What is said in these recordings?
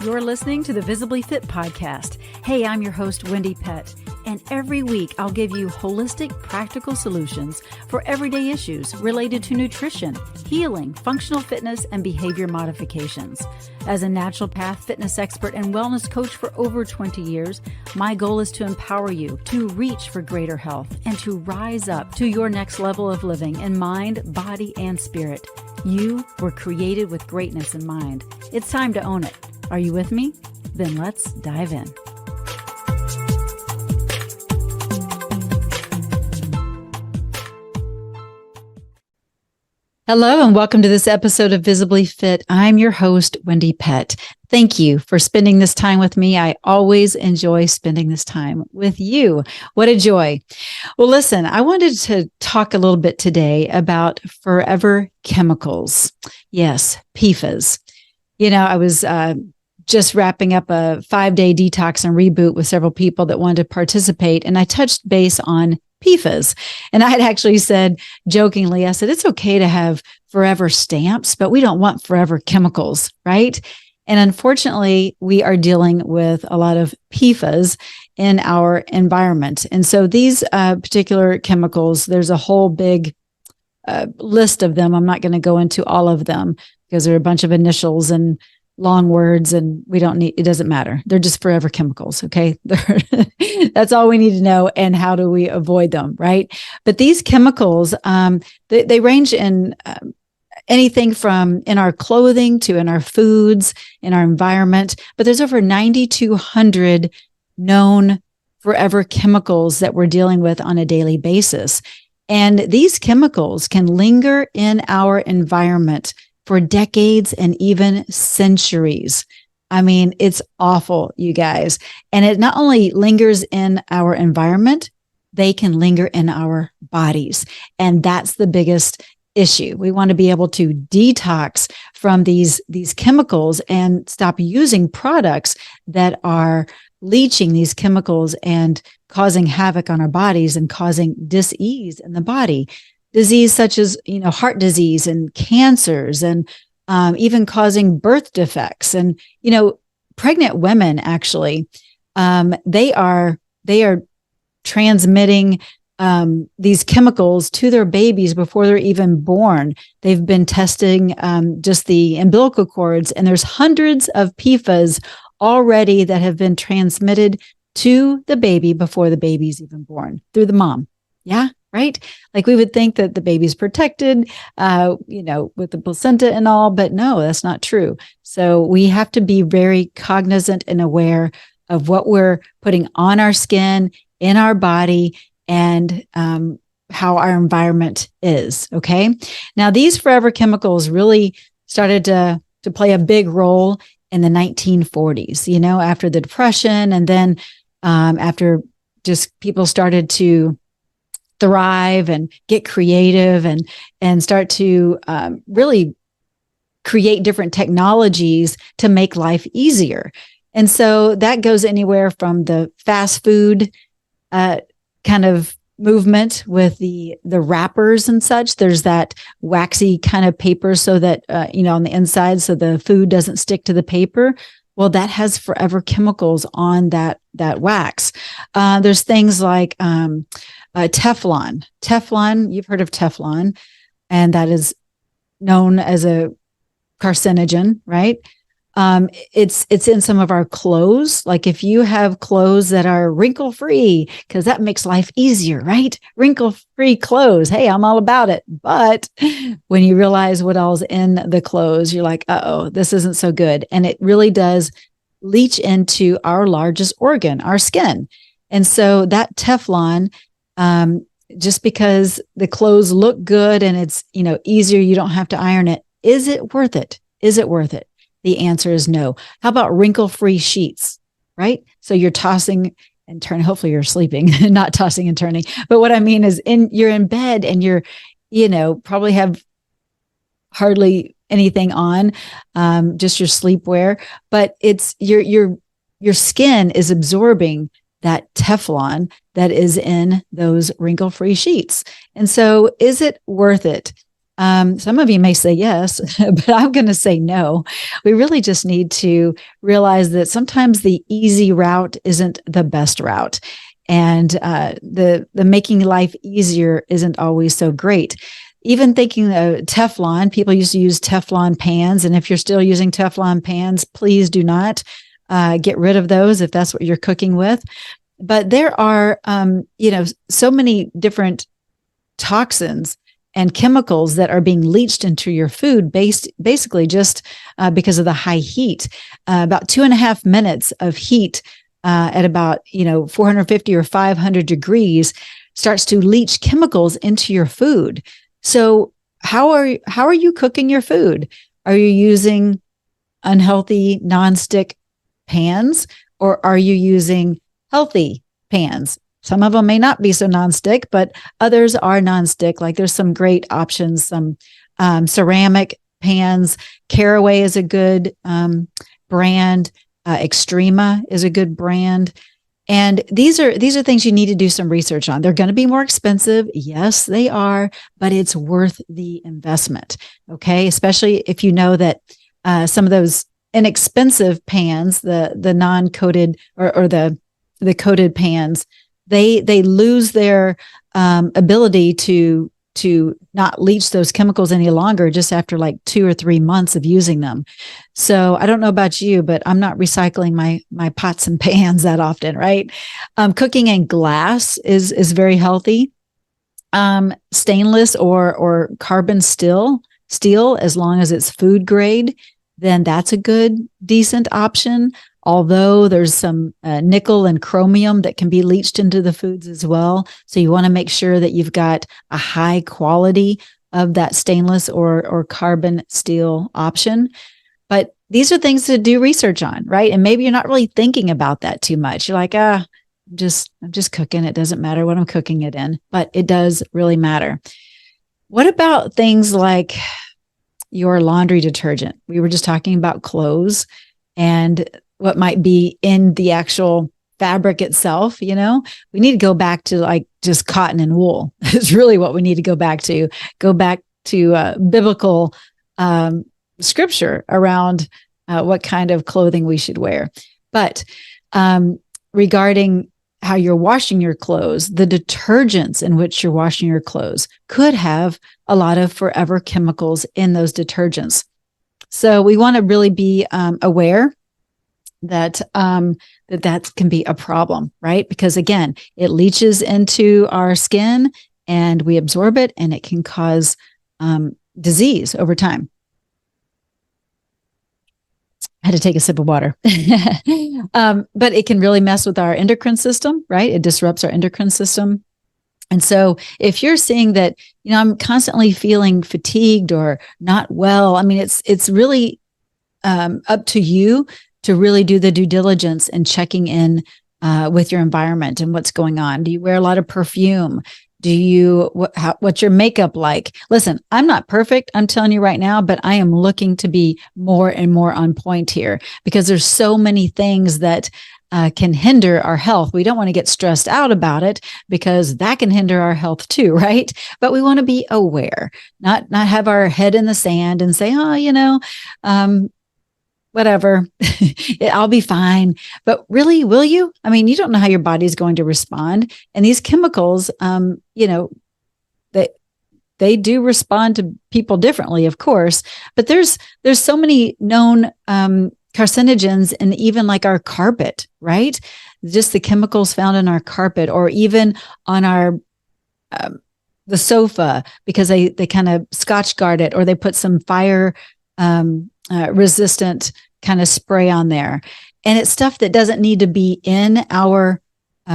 You're listening to the Visibly Fit podcast. Hey, I'm your host, Wendie Pett, and every week I'll give you holistic, practical solutions for everyday issues related to nutrition, healing, functional fitness, and behavior modifications. As a naturopath, fitness expert, and wellness coach for over 20 years, my goal is to empower you to reach for greater health and to rise up to your next level of living in mind, body, and spirit. You were created with greatness in mind. It's time to own it. Are you with me? Then let's dive in. Hello, and welcome to this episode of Visibly Fit. I'm your host, Wendie Pett. Thank you for spending this time with me. I always enjoy spending this time with you. What a joy. Well, listen, I wanted to talk a little bit today about forever chemicals. Yes, PFAS. You know, I was just wrapping up a 5-day detox and reboot with several people that wanted to participate, and I touched base on PFAS. And I had actually said jokingly, I said, it's okay to have forever stamps, but we don't want forever chemicals, right? And unfortunately, we are dealing with a lot of PFAS in our environment. And so these particular chemicals, there's a whole big list of them. I'm not going to go into all of them because there are a bunch of initials and long words, and we don't need, it doesn't matter. They're just forever chemicals. Okay. That's all we need to know. And how do we avoid them? Right. But these chemicals, they range in anything from in our clothing to in our foods, in our environment, but there's over 9,200 known forever chemicals that we're dealing with on a daily basis. And these chemicals can linger in our environment for decades and even centuries. I mean, it's awful, you guys. And it not only lingers in our environment, they can linger in our bodies. And that's the biggest issue. We want to be able to detox from these chemicals and stop using products that are leaching these chemicals and causing havoc on our bodies and causing dis-ease in the body. Disease such as, heart disease and cancers and even causing birth defects. And, pregnant women actually, they are transmitting these chemicals to their babies before they're even born. They've been testing just the umbilical cords, and there's hundreds of PFAS already that have been transmitted to the baby before the baby's even born through the mom. Yeah. Right? Like we would think that the baby's protected, with the placenta and all, but no, that's not true. So we have to be very cognizant and aware of what we're putting on our skin, in our body, and how our environment is. Okay. Now, these forever chemicals really started to play a big role in the 1940s, after the Depression. And then after just people started to thrive and get creative and start to really create different technologies to make life easier. And so that goes anywhere from the fast food kind of movement with the wrappers and such. There's that waxy kind of paper so that, on the inside, so the food doesn't stick to the paper. Well, that has forever chemicals on that wax. There's things like Teflon. Teflon, you've heard of Teflon, and that is known as a carcinogen, right? It's in some of our clothes. Like if you have clothes that are wrinkle-free, because that makes life easier, right? Wrinkle-free clothes. Hey, I'm all about it. But when you realize what all's in the clothes, you're like, uh-oh, this isn't so good. And it really does leach into our largest organ, our skin. And so that Teflon, just because the clothes look good and it's, easier, you don't have to iron it. Is it worth it? Is it worth it? The answer is no. How about wrinkle-free sheets, right? So you're tossing and turning. Hopefully you're sleeping, not tossing and turning. But what I mean is you're in bed and you're, probably have hardly anything on, just your sleepwear, but it's your skin is absorbing that Teflon that is in those wrinkle-free sheets. And so is it worth it Some of you may say yes, but I'm going to say no. We really just need to realize that sometimes the easy route isn't the best route. And the making life easier isn't always so great. Even thinking of Teflon, people used to use Teflon pans. And if you're still using Teflon pans, please do not get rid of those if that's what you're cooking with. But there are, so many different toxins and chemicals that are being leached into your food basically just because of the high heat. About 2.5 minutes of heat at about 450 or 500 degrees starts to leach chemicals into your food. So how are you cooking your food? Are you using unhealthy nonstick pans, or are you using healthy pans? Some of them may not be so nonstick, but others are nonstick. Like there's some great options, some ceramic pans. Caraway is a good brand. Extrema is a good brand. And these are things you need to do some research on. They're going to be more expensive. Yes, they are, but it's worth the investment. Okay. Especially if you know that some of those inexpensive pans, the non-coated or the coated pans, they lose their ability to not leach those chemicals any longer just after like 2 or 3 months of using them. So I don't know about you, but I'm not recycling my pots and pans that often, right? Cooking in glass is very healthy. Stainless or carbon steel, as long as it's food grade, then that's a good, decent option. Although there's some nickel and chromium that can be leached into the foods as well. So you want to make sure that you've got a high quality of that stainless or carbon steel option. But these are things to do research on, right? And maybe you're not really thinking about that too much. You're like, I'm just cooking. It doesn't matter what I'm cooking it in, but it does really matter. What about things like your laundry detergent? We were just talking about clothes and what might be in the actual fabric itself. We need to go back to like just cotton and wool. It's really what we need to go back to. Go back to biblical scripture around what kind of clothing we should wear. But regarding how you're washing your clothes, the detergents in which you're washing your clothes could have a lot of forever chemicals in those detergents. So we want to really be aware that can be a problem, right? Because again, it leaches into our skin and we absorb it, and it can cause disease over time. I had to take a sip of water. But it can really mess with our endocrine system, right? It disrupts our endocrine system. And so if you're seeing that, I'm constantly feeling fatigued or not well, I mean, it's really up to you to really do the due diligence and checking in with your environment and what's going on. Do you wear a lot of perfume? What's your makeup like? Listen, I'm not perfect. I'm telling you right now, but I am looking to be more and more on point here because there's so many things that can hinder our health. We don't want to get stressed out about it because that can hinder our health too, right? But we want to be aware, not have our head in the sand and say, whatever, I'll be fine. But really, will you? I mean, you don't know how your body's going to respond. And these chemicals, they do respond to people differently, of course. But there's so many known carcinogens in even like our carpet, right? Just the chemicals found in our carpet or even on our the sofa because they kind of Scotch guard it or they put some fire resistant kind of spray on there. And it's stuff that doesn't need to be in our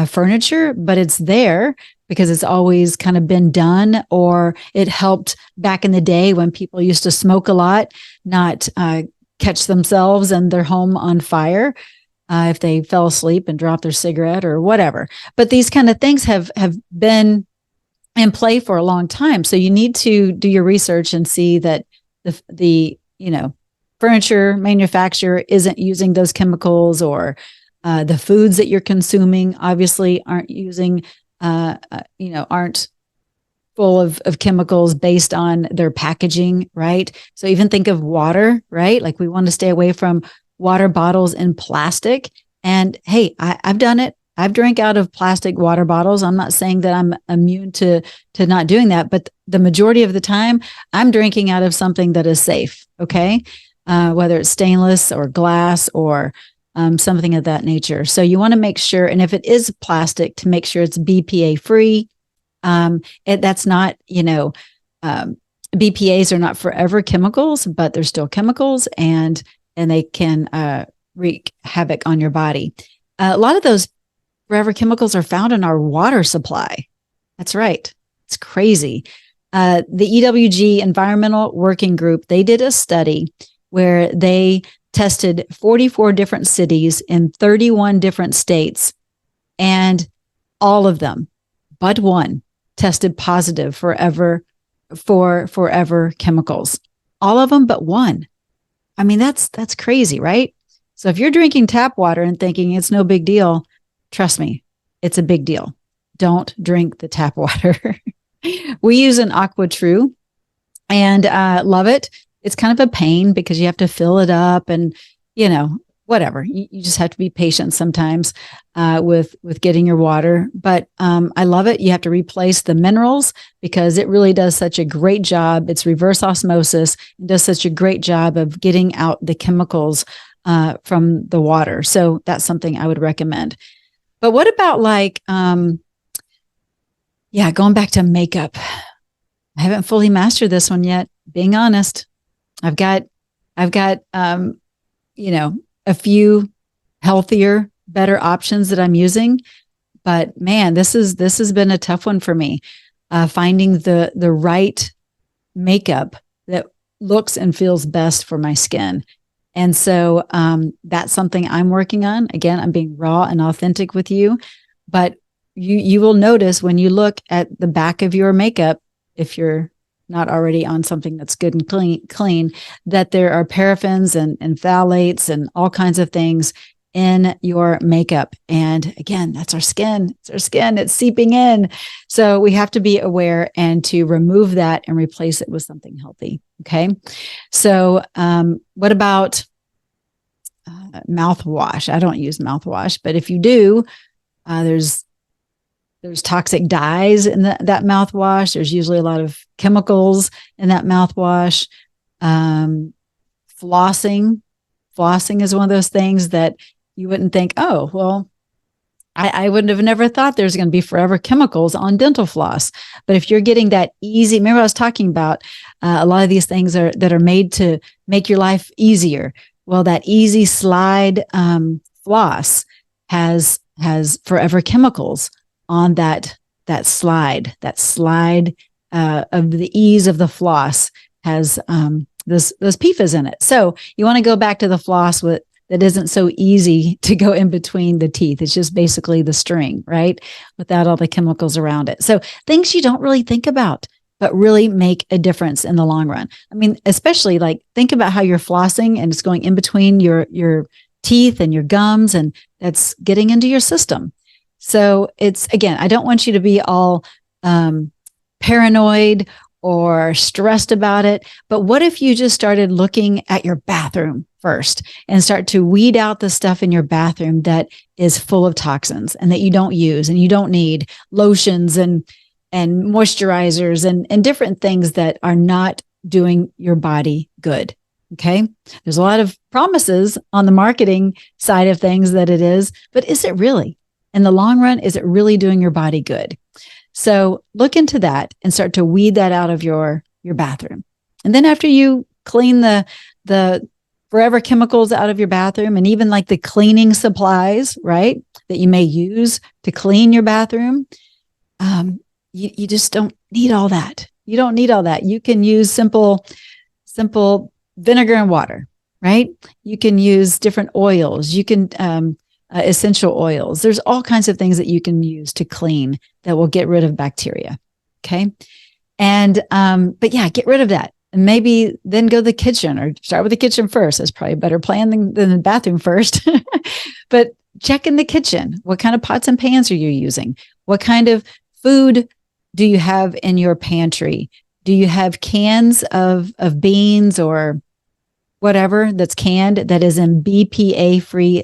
furniture, but it's there because it's always kind of been done, or it helped back in the day when people used to smoke a lot, not catch themselves and their home on fire if they fell asleep and dropped their cigarette or whatever. But these kind of things have been in play for a long time. So you need to do your research and see that the furniture manufacturer isn't using those chemicals, or the foods that you're consuming obviously aren't using, aren't full of chemicals based on their packaging, right? So even think of water, right? Like we want to stay away from water bottles in plastic. And hey, I've done it. I've drank out of plastic water bottles. I'm not saying that I'm immune to not doing that, but the majority of the time I'm drinking out of something that is safe. Okay. Whether it's stainless or glass or something of that nature. So you want to make sure, and if it is plastic, to make sure it's BPA free. That's not, BPAs are not forever chemicals, but they're still chemicals and they can wreak havoc on your body. A lot of those forever chemicals are found in our water supply. That's right. It's crazy. The EWG Environmental Working Group, they did a study where they tested 44 different cities in 31 different states, and all of them, but one, tested positive for forever chemicals. All of them but one. I mean, that's crazy, right? So if you're drinking tap water and thinking it's no big deal, trust me, it's a big deal. Don't drink the tap water. We use an Aqua True and love it. It's kind of a pain because you have to fill it up and, whatever. You just have to be patient sometimes with getting your water. But I love it. You have to replace the minerals because it really does such a great job. It's reverse osmosis. It does such a great job of getting out the chemicals from the water. So that's something I would recommend. But what about going back to makeup? I haven't fully mastered this one yet. Being honest, I've got a few healthier, better options that I'm using, but man, this has been a tough one for me. Finding the right makeup that looks and feels best for my skin. And so that's something I'm working on. Again, I'm being raw and authentic with you, but you will notice when you look at the back of your makeup, if you're not already on something that's good and clean, that there are paraffins and phthalates and all kinds of things in your makeup. And again, that's our skin. It's our skin. It's seeping in. So we have to be aware and to remove that and replace it with something healthy. Okay. So what about mouthwash? I don't use mouthwash, but if you do, there's toxic dyes in that mouthwash. There's usually a lot of chemicals in that mouthwash. Flossing is one of those things that you wouldn't think, oh, well, I wouldn't have never thought there's going to be forever chemicals on dental floss. But if you're getting that easy, remember I was talking about a lot of these things that are made to make your life easier. Well, that easy slide floss has forever chemicals on that slide of the ease of the floss has those PFAS in it. So you want to go back to the floss that isn't so easy to go in between the teeth. It's just basically the string, right? Without all the chemicals around it. So things you don't really think about, but really make a difference in the long run. I mean, especially think about how you're flossing and it's going in between your teeth and your gums, and that's getting into your system. So again, I don't want you to be all paranoid or stressed about it. But what if you just started looking at your bathroom first and start to weed out the stuff in your bathroom that is full of toxins and that you don't use and you don't need, lotions and moisturizers and different things that are not doing your body good. Okay. There's a lot of promises on the marketing side of things that it is, but is it really? In the long run, is it really doing your body good? So look into that and start to weed that out of your bathroom. And then after you clean the forever chemicals out of your bathroom and even the cleaning supplies, right, that you may use to clean your bathroom, you just don't need all that. You don't need all that. You can use simple vinegar and water, right? You can use different oils. You can essential oils. There's all kinds of things that you can use to clean that will get rid of bacteria. Okay. And, but yeah, get rid of that. And maybe then go to the kitchen or start with the kitchen first. That's probably a better plan than the bathroom first. But check in the kitchen. What kind of pots and pans are you using? What kind of food do you have in your pantry? Do you have cans of beans or whatever that's canned that is in BPA free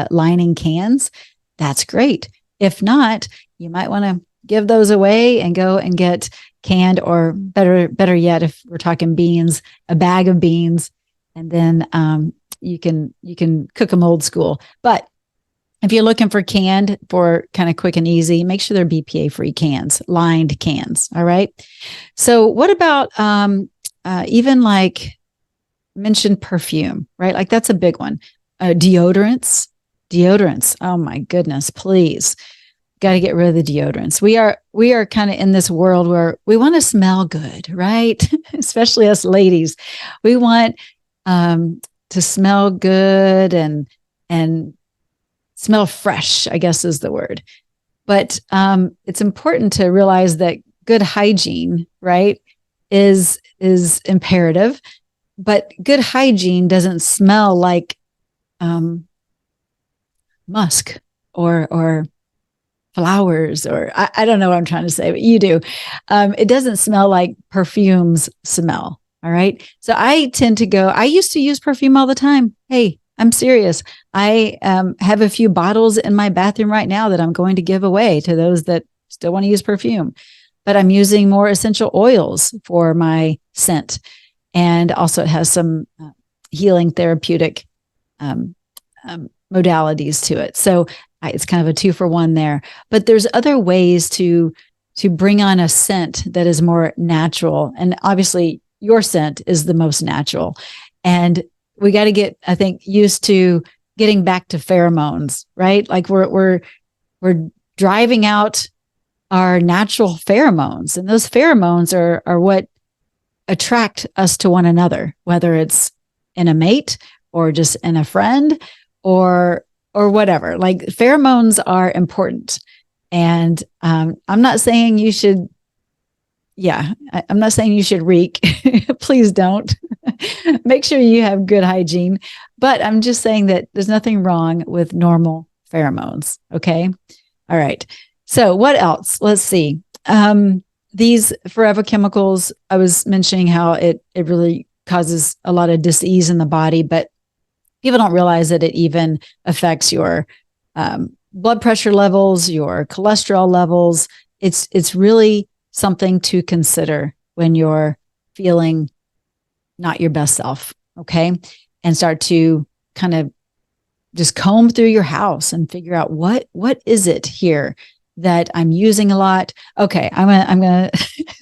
lining cans? That's great. If not, you might want to give those away and go and get canned, or better yet, if we're talking beans, a bag of beans, and then you can cook them old school. But if you're looking for canned for kind of quick and easy, make sure they're BPA free cans, lined cans. All right. So what about even like mentioned perfume, right? Like that's a big one. Deodorants. Oh my goodness, please. Got to get rid of the deodorants. We are kind of in this world where we want to smell good, right? Especially us ladies. We want to smell good and smell fresh, I guess is the word. But it's important to realize that good hygiene, right, is imperative. But good hygiene doesn't smell like musk or flowers, or I don't know what I'm trying to say, but you do. It doesn't smell like perfumes smell. All right. So I used to use perfume all the time. Hey, I'm serious. I have a few bottles in my bathroom right now that I'm going to give away to those that still want to use perfume. But I'm using more essential oils for my scent. And also it has some healing therapeutic modalities to it. So it's kind of a 2-for-1 there. But there's other ways to bring on a scent that is more natural. And obviously your scent is the most natural. And we got to get, I think, used to getting back to pheromones, right? Like we're driving out our natural pheromones. And those pheromones are what attract us to one another, whether it's in a mate or just in a friend or whatever. Like pheromones are important. And I'm not saying you should, I'm not saying you should reek. Please don't. Make sure you have good hygiene. But I'm just saying that there's nothing wrong with normal pheromones. Okay. All right. So what else? Let's see. These forever chemicals, I was mentioning how it really causes a lot of dis-ease in the body, but people don't realize that it even affects your blood pressure levels, your cholesterol levels. It's really something to consider when you're feeling not your best self, okay? And start to kind of just comb through your house and figure out what is it here that I'm using a lot. Okay, I'm gonna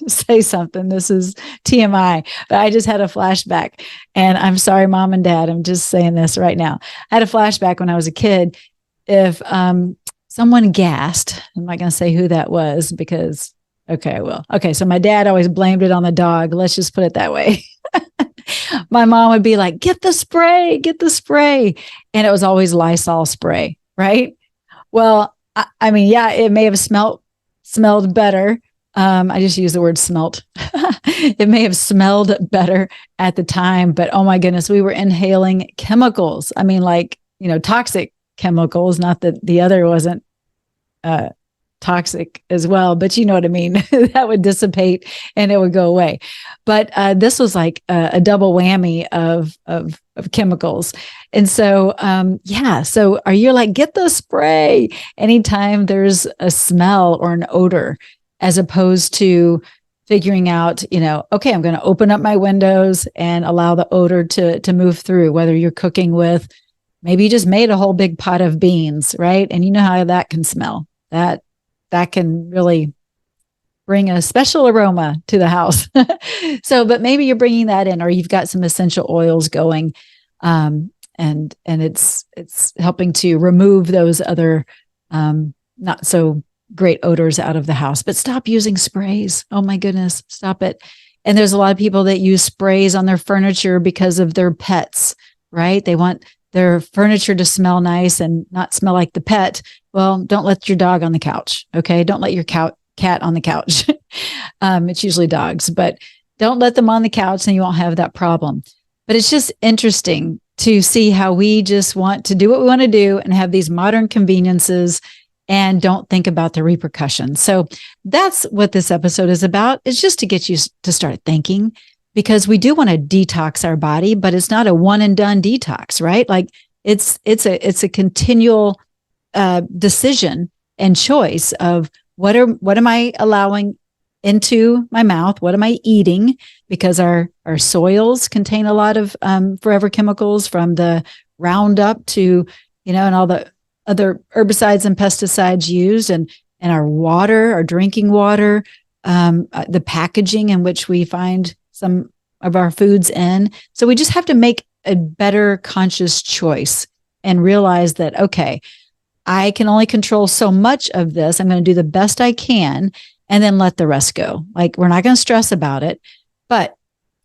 say something. This is TMI, but I just had a flashback, and I'm sorry, Mom and Dad. I'm just saying this right now. I had a flashback when I was a kid. If someone gassed, I'm not gonna say who that was because, okay, I will. Okay, so my dad always blamed it on the dog. Let's just put it that way. My mom would be like, get the spray. And it was always Lysol spray, right? Well, I mean, yeah, it may have smelled better. I just use the word smelt. It may have smelled better at the time, but oh my goodness, we were inhaling chemicals. I mean, like, toxic chemicals, not that the other wasn't toxic as well, but you know what I mean? That would dissipate and it would go away. But this was like a double whammy of chemicals. And so, so are you like, get the spray anytime there's a smell or an odor, as opposed to figuring out, okay, I'm going to open up my windows and allow the odor to move through, whether you're cooking with, maybe you just made a whole big pot of beans, right? And you know how that can smell. That can really bring a special aroma to the house. So, but maybe you're bringing that in, or you've got some essential oils going, and it's helping to remove those other not so great odors out of the house. But stop using sprays. Oh my goodness, stop it. And there's a lot of people that use sprays on their furniture because of their pets, right? They want their furniture to smell nice and not smell like the pet. Well, don't let your dog on the couch. Okay. Don't let your cat on the couch. It's usually dogs, but don't let them on the couch and you won't have that problem. But it's just interesting to see how we just want to do what we want to do and have these modern conveniences and don't think about the repercussions. So that's what this episode is about, is just to get you to start thinking, because we do want to detox our body, but it's not a one and done detox, right? Like it's a continual decision and choice of what am I allowing into my mouth? What am I eating? Because our soils contain a lot of forever chemicals, from the Roundup to, and all the other herbicides and pesticides used, and our water, our drinking water, the packaging in which we find some of our foods in. So we just have to make a better conscious choice and realize that, okay, I can only control so much of this. I'm going to do the best I can and then let the rest go. Like, we're not going to stress about it. But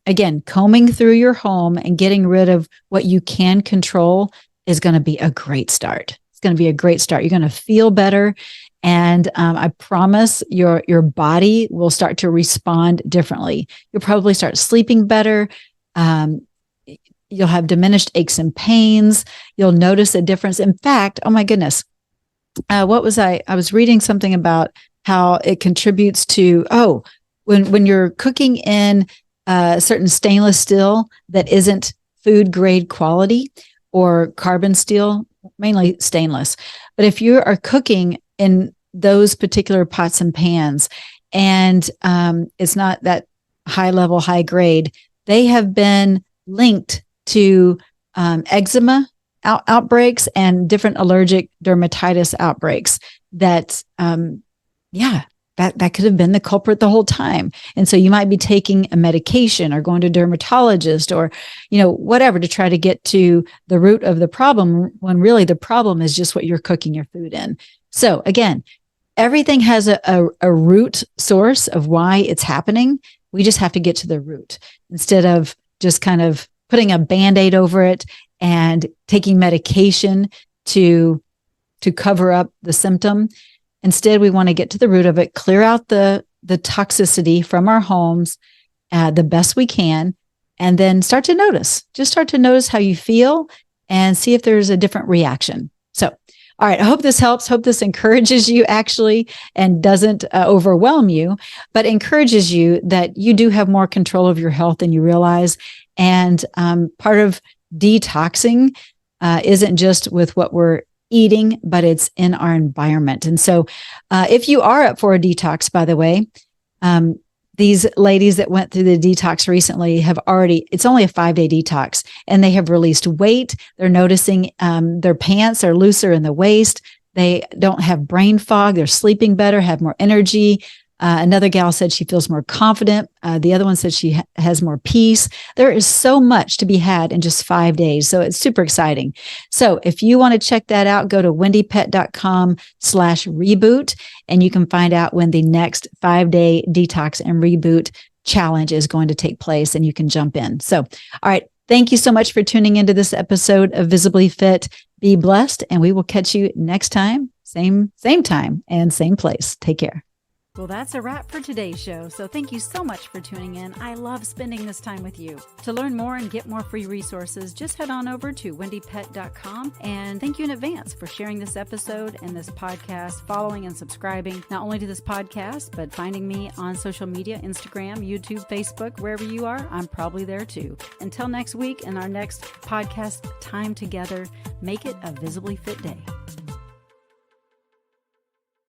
again, combing through your home and getting rid of what you can control is going to be a great start. It's going to be a great start. You're going to feel better. And I promise your body will start to respond differently. You'll probably start sleeping better. You'll have diminished aches and pains. You'll notice a difference. In fact, oh my goodness, I was reading something about how it contributes to, when you're cooking in certain stainless steel that isn't food grade quality, or carbon steel, mainly stainless. But if you are cooking in those particular pots and pans, and it's not that high level, high grade, they have been linked to eczema outbreaks and different allergic dermatitis outbreaks that, that could have been the culprit the whole time. And so you might be taking a medication or going to a dermatologist or, whatever, to try to get to the root of the problem, when really the problem is just what you're cooking your food in. So again, everything has a root source of why it's happening. We just have to get to the root instead of just kind of putting a Band-Aid over it and taking medication to cover up the symptom. Instead, we want to get to the root of it, clear out the toxicity from our homes the best we can, and then start to notice. Just start to notice how you feel and see if there's a different reaction. So, all right, I hope this helps. Hope this encourages you actually, and doesn't overwhelm you, but encourages you that you do have more control of your health than you realize. And part of detoxing isn't just with what we're eating, but it's in our environment. And so if you are up for a detox, by the way, these ladies that went through the detox recently it's only a 5-day detox, and they have released weight. They're noticing their pants are looser in the waist. They don't have brain fog. They're sleeping better, have more energy. Another gal said she feels more confident. The other one said she has more peace. There is so much to be had in just 5 days. So it's super exciting. So if you want to check that out, go to wendiepett.com/reboot, and you can find out when the next 5-day detox and reboot challenge is going to take place, and you can jump in. So, all right. Thank you so much for tuning into this episode of Visibly Fit. Be blessed, and we will catch you next time. Same time and same place. Take care. Well, that's a wrap for today's show. So thank you so much for tuning in. I love spending this time with you. To learn more and get more free resources, just head on over to wendiepett.com. And thank you in advance for sharing this episode and this podcast, following and subscribing, not only to this podcast, but finding me on social media, Instagram, YouTube, Facebook, wherever you are, I'm probably there too. Until next week and our next podcast time together, make it a Visibly Fit day.